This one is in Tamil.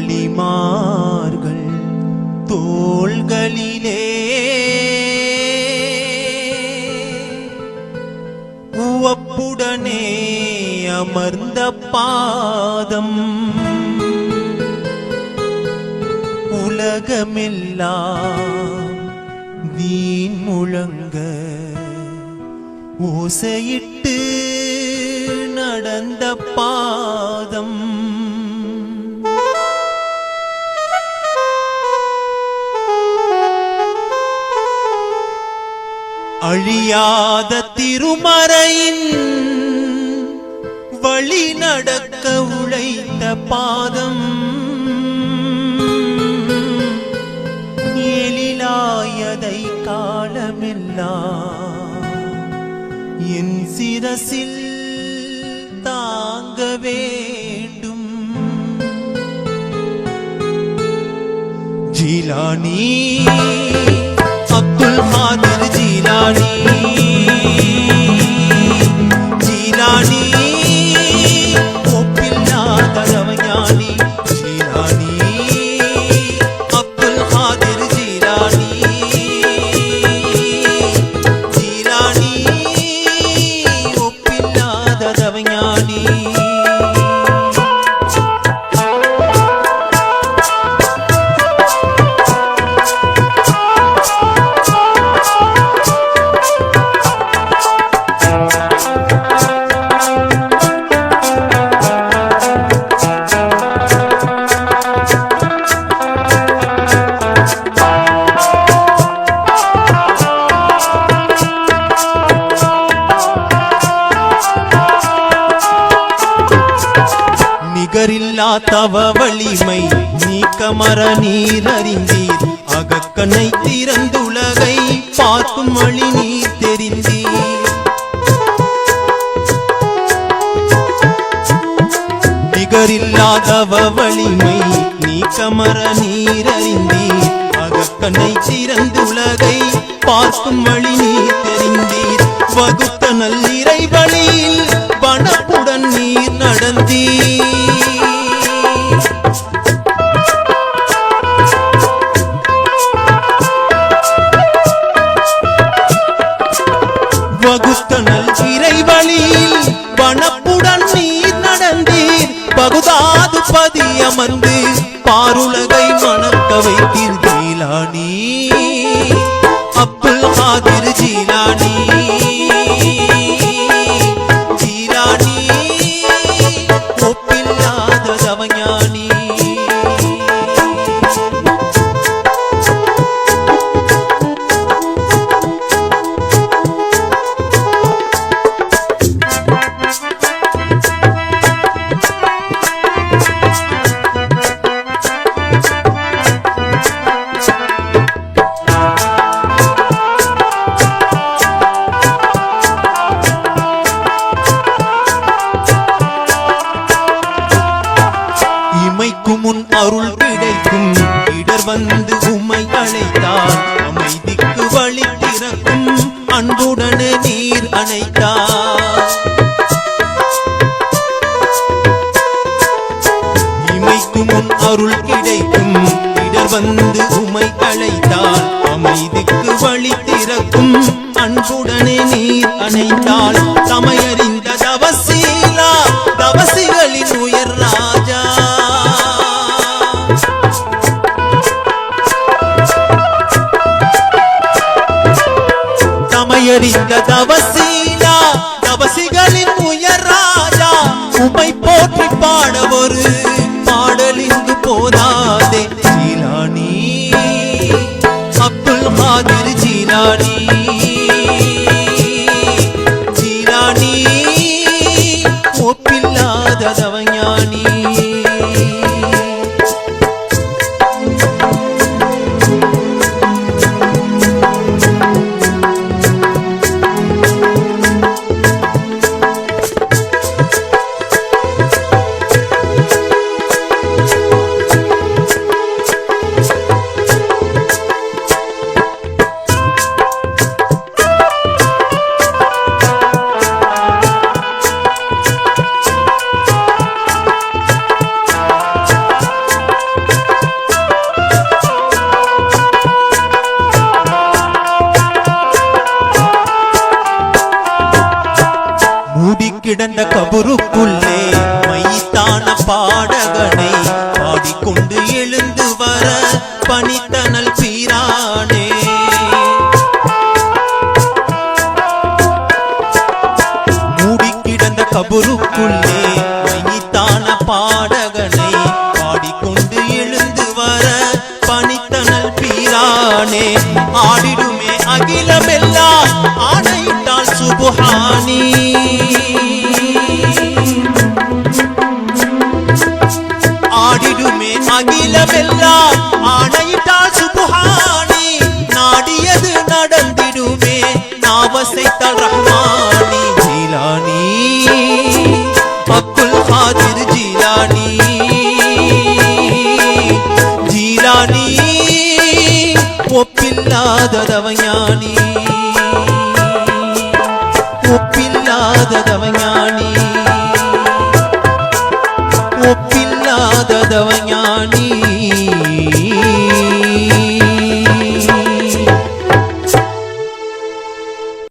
வள்ளிமார்கள் தோள்களிலே உவப்புடனே அமர்ந்த பாதம் உலகமெல்லாம் வீண் முழங்க ஓசையிட்டு நடந்த பாதம் அழியாத திருமறையின் வழி நடக்க உழைத்த பாதம் எழிலாயதை காலமெல்லாம் என் சிரசில் தாங்க வேண்டும். ஜீலானி அப்துல் காதிர் ஜீலானி ஜீலானி ஒப்பில்லாத ரவஞானி ஜீலானி அப்துல் காதிர் ஜீலானி ஜீலானி ஒப்பில்லாத ரவஞானி நிகரில்லா தவ வலிமை நீக்கமர நீர் அறிந்தீர். அகக்கண்ணை திறந்துலகை பார்க்கும் வழி நீர் தெரிந்தீர். நிகரில்லா தவ வலிமை நீக்கமர நீர் அறிந்தீர். அகக்கண்ணை திறந்துலகை பார்க்கும் வழி நீர் தெரிந்தீர். வகுத்த நல்லிறை வழியில் வனப்புடன் நீர் நடந்தீர். வகுத்தனல் இறை வழியில் வனப்புடன் நீர் நடந்தீர். பகுதாது பதி அமர்ந்து பாருலகை மணக்க வைத்தீர். ஜீலானி அப்துல் காதிர் ஜீலானி ஜீலானி ஒப்பில்லாத ரவஞானி முன் அருள் கிடைக்கும். இடர் வந்து உம்மை அழைத்தார். அமைதிக்கு வழி திறக்கும் அன்புடனே நீர் அணைத்தார். இமைக்கு முன் அருள் கிடைக்கும். இடர் வந்து உம்மை அழைத்தார். அமைதிக்கு வழி திறக்கும் அன்புடனே நீர் அணைத்தாள். சமையறிந்த தவசீலா தவசிகளின் உயர் ராஜா சமையறிந்த தவசீலா தவசிகளின் உயர் ராஜா. உமை போற்றி பாட ஒரு பாடல் இங்கு போதாதே. ஜீலானி அப்துல் காதிர் ஜீலானி ஜீலானி ஒப்பில்லாத ரவஞானி கிடந்த கபருக்குள்ளே மைத்தான பாடகனை பாடிக்கொண்டு எழுந்து வர பணித்தனல் பீரானே. மூடி கிடந்த கபருக்குள்ளே மைத்தான பாடகனை பாடிக்கொண்டு எழுந்து வர பணித்தனல் பீரானே. ஆடிடுமே அகிலமெல்லாம் ஆணையிட்டால் சுபஹானி. ஆடிடுமே அகிலமெல்லாம் ஆணையிட்டால் சுபஹானி. நாடியது நடந்திடுமே நாவசைத்தால் ரஹ்மானி. ஜீலானி அப்துல் காதிர் ஜீலானி. ஜீலானி ஒப்பில்லாததவஞானி. ஒப்பில்லாததவஞானி. ஒப்பில்லாததவஞானி.